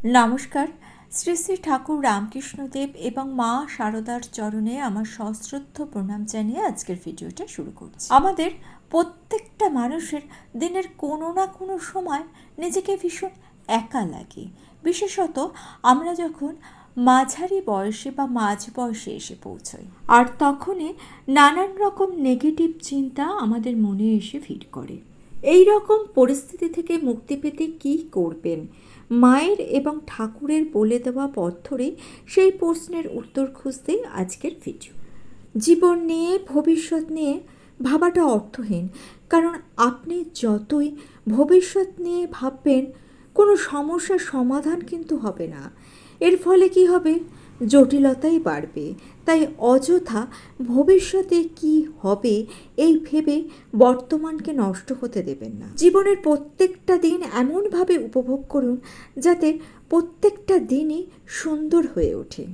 নমস্কার। শ্রী শ্রী ঠাকুর রামকৃষ্ণদেব এবং মা শারদার চরণে আমার সশ্রদ্ধ প্রণাম জানিয়ে আজকের ভিডিওটা শুরু করছি। আমাদের প্রত্যেকটা মানুষের দিনের কোনো না কোনো সময় নিজেকে ভীষণ একা লাগে, বিশেষত আমরা যখন মাঝারি বয়সে বা মাঝ বয়সে এসে পৌঁছই, আর তখনই নানান রকম নেগেটিভ চিন্তা আমাদের মনে এসে ভিড় করে। এই রকম পরিস্থিতি থেকে মুক্তি পেতে কী করবেন, মায়ের এবং ঠাকুরের বলে দেওয়া পথ ধরে সেই প্রশ্নের উত্তর খুঁজতেই আজকের ভিডিও। জীবন নিয়ে, ভবিষ্যৎ নিয়ে ভাবাটা অর্থহীন, কারণ আপনি যতই ভবিষ্যৎ নিয়ে ভাববেন কোনো সমস্যার সমাধান কিন্তু হবে না। এর ফলে কি হবে? জটিলতাই বাড়বে। তাই অযথা ভবিষ্যতে কি হবে এই ভেবে বর্তমানকে নষ্ট হতে দেবেন না। জীবনের প্রত্যেকটা দিন এমনভাবে উপভোগ করুন যাতে প্রত্যেকটা দিনই সুন্দর হয়ে ওঠে।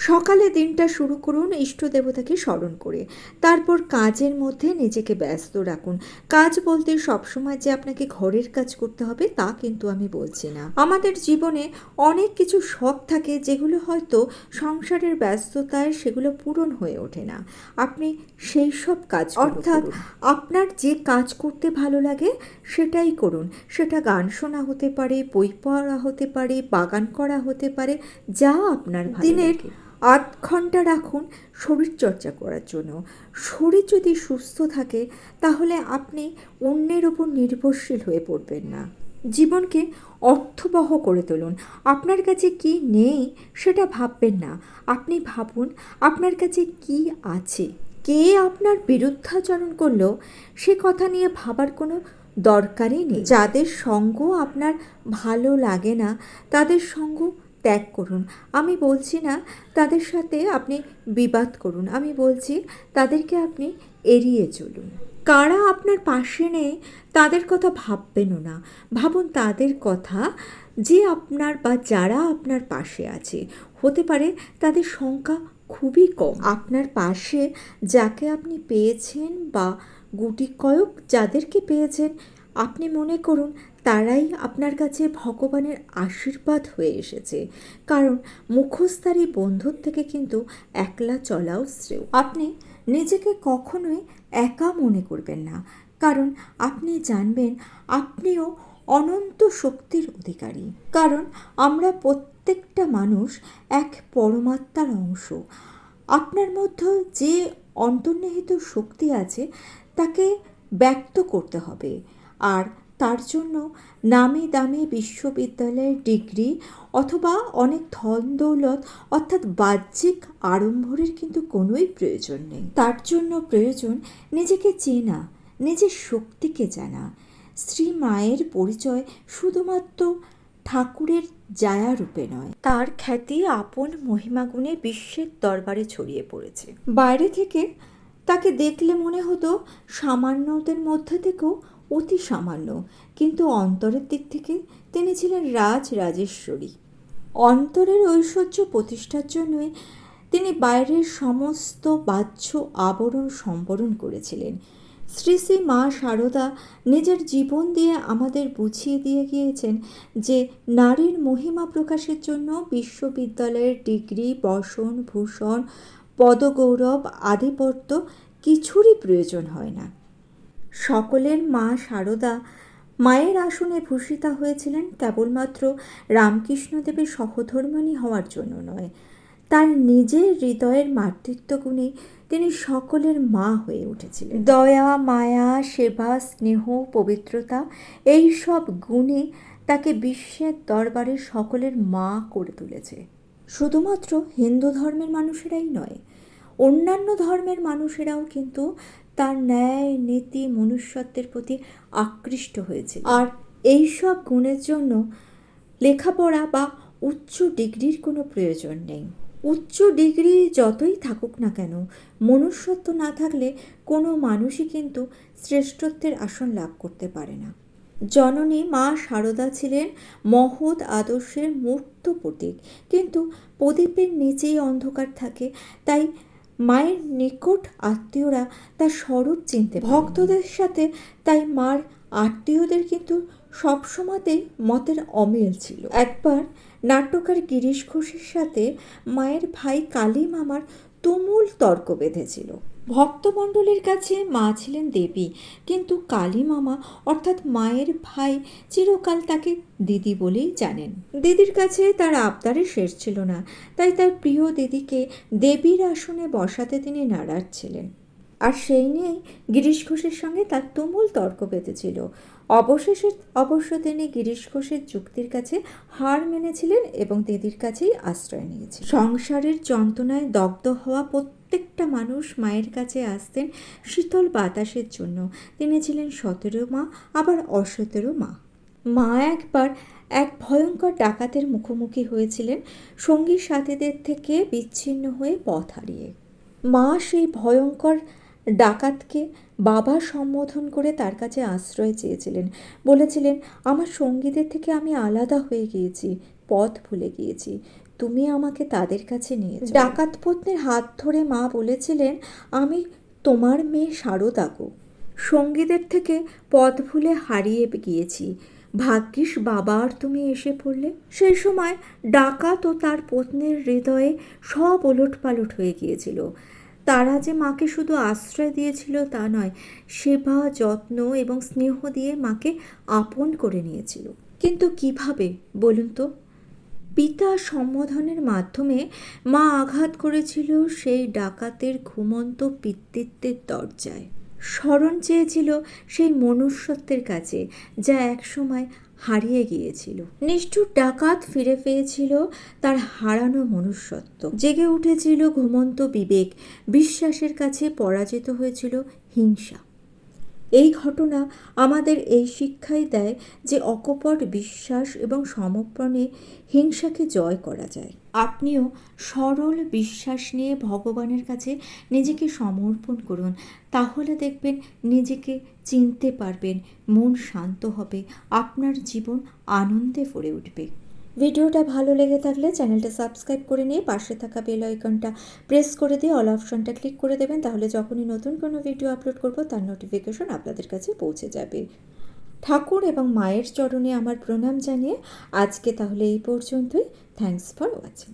সকালে দিনটা শুরু করুন ইষ্ট দেবতাকে স্মরণ করে, তারপর কাজের মধ্যে নিজেকে ব্যস্ত রাখুন। কাজ বলতে সবসময় যে আপনাকে ঘরের কাজ করতে হবে তা কিন্তু আমি বলছি না। আমাদের জীবনে অনেক কিছু শখ থাকে যেগুলো হয়তো সংসারের ব্যস্ততায় সেগুলো পূরণ হয়ে ওঠে না। আপনি সেই সব কাজ, অর্থাৎ আপনার যে কাজ করতে ভালো লাগে সেটাই করুন। সেটা গান শোনা হতে পারে, বই পড়া হতে পারে, বাগান করা হতে পারে, যা আপনার দিনের 8 ঘন্টা রাখুন শরীরচর্চা করার জন্য। শরীর যদি সুস্থ থাকে তাহলে আপনি অন্যের ওপর নির্ভরশীল হয়ে পড়বেন না। জীবনকে অর্থবহ করে তুলুন। আপনার কাছে কি নেই সেটা ভাববেন না, আপনি ভাবুন আপনার কাছে কি আছে। কে আপনার বিরুদ্ধাচরণ করলেও সে কথা নিয়ে ভাবার কোনো দরকারই নেই। যাদের সঙ্গ আপনার ভালো লাগে না তাদের সঙ্গ ত্যাগ করুন। আমি বলছি না তাদের সাথে আপনি বিবাদ করুন, আমি বলছি তাদেরকে আপনি এড়িয়ে চলুন। কারা আপনার পাশে নেই তাদের কথা ভাববেনও না, ভাবুন তাদের কথা যে আপনার বা যারা আপনার পাশে আছে। হতে পারে তাদের সংখ্যা খুবই কম। আপনার পাশে যাকে আপনি পেয়েছেন বা গুটি কয়েক যাদেরকে পেয়েছেন, আপনি মনে করুন তারাই আপনার কাছে ভগবানের আশীর্বাদ হয়ে এসেছে। কারণ মুখোশধারী বন্ধুর থেকে কিন্তু একলা চলাও শ্রেয়। আপনি নিজেকে কখনোই একা মনে করবেন না, কারণ আপনি জানবেন আপনিও অনন্ত শক্তির অধিকারী। কারণ আমরা প্রত্যেকটা মানুষ এক পরমাত্মার অংশ। আপনার মধ্যে যে অন্তর্নিহিত শক্তি আছে তাকে ব্যক্ত করতে হবে, আর তার জন্য নামি দামি বিশ্ববিদ্যালয়ের ডিগ্রি অথবা অনেক ধন দৌলত অর্থাৎ বাহ্যিক আড়ম্বরের কিন্তু কোনোই প্রয়োজন নেই। তার জন্য প্রয়োজন নিজেকে চেনা, নিজের শক্তিকে জানা। শ্রী মায়ের পরিচয় শুধুমাত্র ঠাকুরের জায়া রূপে নয়, তার খ্যাতি আপন মহিমাগুণে বিশ্বের দরবারে ছড়িয়ে পড়েছে। বাইরে থেকে তাকে দেখলে মনে হতো সামান্যদের মধ্যে থেকেও অতি সামান্য, কিন্তু অন্তরের দিক থেকে তিনি ছিলেন রাজরাজেশ্বরী। অন্তরের ঐশ্বর্য প্রতিষ্ঠার জন্যই তিনি বাইরের সমস্ত বাহ্য আবরণ সম্বরণ করেছিলেন। শ্রী শ্রী মা শারদা নিজের জীবন দিয়ে আমাদের বুঝিয়ে দিয়ে গিয়েছেন যে নারীর মহিমা প্রকাশের জন্য বিশ্ববিদ্যালয়ের ডিগ্রি, বসন, ভূষণ, পদগৌরব, আধিপত্য কিছুরই প্রয়োজন হয় না। সকলের মা শারদা মায়ের আসনে ভূষিতা হয়েছিলেন কেবলমাত্র রামকৃষ্ণদেবের সহধর্মিণী হওয়ার জন্য নয়, তার নিজের হৃদয়ের মাতৃত্ব গুণে তিনি সকলের মা হয়ে উঠেছিলেন। দয়া, মায়া, সেবা, স্নেহ, পবিত্রতা এই সব গুণে তাকে বিশ্বের দরবারে সকলের মা করে তুলেছে। শুধুমাত্র হিন্দু ধর্মের মানুষেরাই নয়, অন্যান্য ধর্মের মানুষেরাও কিন্তু তার ন্যায়, নীতি, মনুষ্যত্বের প্রতি আকৃষ্ট হয়েছে। আর এই সব গুণের জন্য লেখাপড়া বা উচ্চ ডিগ্রির কোনো প্রয়োজন নেই। উচ্চ ডিগ্রি যতই থাকুক না কেন, মনুষ্যত্ব না থাকলে কোনো মানুষই কিন্তু শ্রেষ্ঠত্বের আসন লাভ করতে পারে না। জননী মা শারদা ছিলেন মহৎ আদর্শের মূর্ত প্রতীক, কিন্তু প্রদীপের নিচেই অন্ধকার থাকে। তাই মায়ের নিকট আত্মীয়রা তার স্বরূপ চিনতে ভক্তদের সাথে, তাই মার আত্মীয়দের কিন্তু সবসময়তেই মতের অমিল ছিল। একবার নাট্যকার গিরিশ ঘোষের সাথে মায়ের ভাই কালী মামার তুমুল তর্ক বেঁধেছিল। ভক্তমণ্ডলীর কাছে মা ছিলেন দেবী, কিন্তু কালী মামা অর্থাৎ মায়ের ভাই চিরকাল তাকে দিদি বলেই জানেন। দিদির কাছে তার আবদারের শেষ ছিল না, তাই তার প্রিয় দিদিকে দেবীর আসনে বসাতে তিনি নারাজ ছিলেন। আর সেই নিয়েই গিরিশ ঘোষের সঙ্গে তার তুমুল তর্ক বেঁধেছিল। অবশেষে অবশ্য তিনি গিরিশ ঘোষের যুক্তির কাছে হার মেনেছিলেন এবং দিদির কাছেই আশ্রয় নিয়েছিলেন। সংসারের যন্ত্রণায় দগ্ধ হওয়া প্রত্যেকটা মানুষ মায়ের কাছে আসতেন শীতল বাতাসের জন্য। তিনি ছিলেন 17 মা, আবার অ17 মা। মা একবার এক ভয়ঙ্কর ডাকাতের মুখোমুখি হয়েছিলেন, সঙ্গী সাথীদের থেকে বিচ্ছিন্ন হয়ে পথ হারিয়ে। মা সেই ভয়ঙ্কর ডাকাতকে বাবা সম্বোধন করে তার কাছে আশ্রয় চেয়েছিলেন। বলেছিলেন, আমার সঙ্গীদের থেকে আমি আলাদা হয়ে গিয়েছি, পথ ভুলে গিয়েছি, তুমি আমাকে তাদের কাছে নিয়ে যাও। ডাকাত পত্নীর হাত ধরে মা বলেছিলেন, আমি তোমার মেয়ে শারদা গো, সঙ্গীদের থেকে পথ ভুলে হারিয়ে গিয়েছি, ভাগ্যিস বাবা আর তুমি এসে পড়লে। সেই সময় ডাকাত ও তার পত্নীর হৃদয়ে সব ওলটপালট হয়ে গিয়েছিল। তারা যে মাকে শুধু আশ্রয় দিয়েছিল তা নয়, সেবা, যত্ন এবং স্নেহ দিয়ে মাকে আপন করে নিয়েছিল। কিন্তু কিভাবে বলুন তো? পিতা সম্বোধনের মাধ্যমে মা আঘাত করেছিল সেই ডাকাতের ঘুমন্ত পিতৃত্বের দরজায়। শরণ চেয়েছিল সেই মনুষ্যত্বের কাছে, যা একসময় হারিয়ে গিয়েছিল। নিষ্ঠুর ডাকাত ফিরে পেয়েছিল তার হারানো মনুষ্যত্ব। জেগে উঠেছিল ঘুমন্ত বিবেক, বিশ্বাসের কাছে পরাজিত হয়েছিল হিংসা। এই ঘটনা আমাদের এই শিক্ষাই দেয় যে অকপট বিশ্বাস এবং সমর্পণে হিংসাকে জয় করা যায়। আপনিও সরল বিশ্বাস নিয়ে ভগবানের কাছে নিজেকে সমর্পণ করুন, তাহলে দেখবেন নিজেকে চিনতে পারবেন, মন শান্ত হবে, আপনার জীবন আনন্দে ভরে উঠবে। ভিডিওটা ভালো লেগে থাকলে চ্যানেলটা সাবস্ক্রাইব করে নিয়ে পাশে থাকা বেল আইকনটা প্রেস করে দিয়ে অল অপশনটা ক্লিক করে দেবেন, তাহলে যখনই নতুন কোনো ভিডিও আপলোড করব তার নোটিফিকেশন আপনাদের কাছে পৌঁছে যাবে। ঠাকুর এবং মায়ের চরণে আমার প্রণাম জানিয়ে আজকে তাহলে এই পর্যন্তই। Thanks for watching.